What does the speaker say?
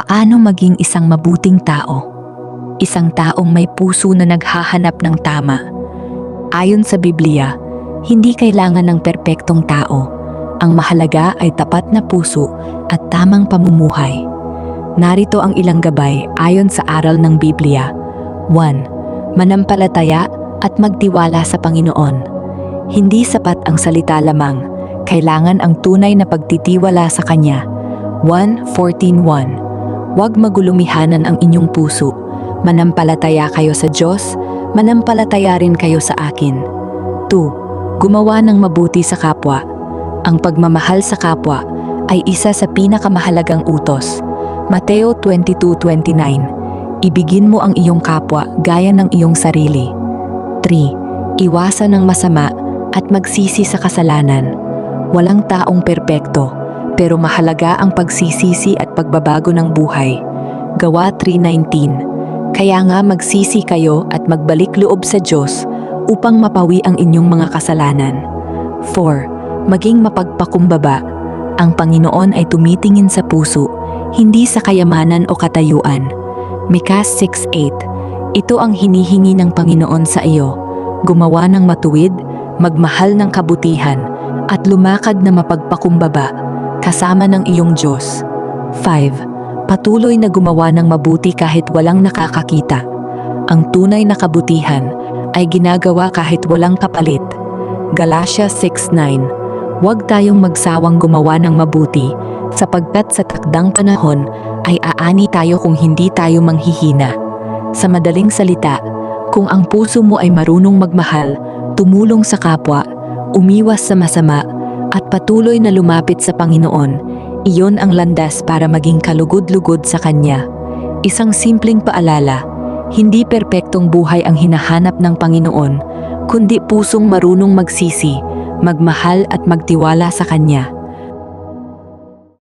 Paano maging isang mabuting tao? Isang taong may puso na naghahanap ng tama. Ayon sa Biblia, hindi kailangan ng perpektong tao. Ang mahalaga ay tapat na puso at tamang pamumuhay. Narito ang ilang gabay ayon sa aral ng Biblia. 1. Manampalataya at magtiwala sa Panginoon. Hindi sapat ang salita lamang, kailangan ang tunay na pagtitiwala sa Kanya. 1:14:1. Huwag magulumihanan ang inyong puso. Manampalataya kayo sa Diyos, manampalataya rin kayo sa akin. 2. Gumawa ng mabuti sa kapwa. Ang pagmamahal sa kapwa ay isa sa pinakamahalagang utos. Mateo 22:29. Ibigin mo ang iyong kapwa gaya ng iyong sarili. 3. Iwasan ng masama at magsisi sa kasalanan. Walang taong perpekto, pero mahalaga ang pagsisisi at pagbabago ng buhay. Gawa 3:19. Kaya nga magsisi kayo at magbalik loob sa Diyos upang mapawi ang inyong mga kasalanan. 4. Maging mapagpakumbaba. Ang Panginoon ay tumitingin sa puso, hindi sa kayamanan o katayuan. Micah 6:8. Ito ang hinihingi ng Panginoon sa iyo. Gumawa ng matuwid, magmahal ng kabutihan, at lumakad na mapagpakumbaba, kasama ng iyong Diyos. 5. Patuloy na gumawa ng mabuti kahit walang nakakakita. Ang tunay na kabutihan ay ginagawa kahit walang kapalit. Galatia 6:9. Huwag tayong magsawang gumawa ng mabuti, sapagkat sa takdang panahon ay aani tayo kung hindi tayo manghihina. Sa madaling salita, kung ang puso mo ay marunong magmahal, tumulong sa kapwa, umiwas sa masama, at patuloy na lumapit sa Panginoon, iyon ang landas para maging kalugod-lugod sa Kanya. Isang simpleng paalala, hindi perpektong buhay ang hinahanap ng Panginoon, kundi pusong marunong magsisi, magmahal at magtiwala sa Kanya.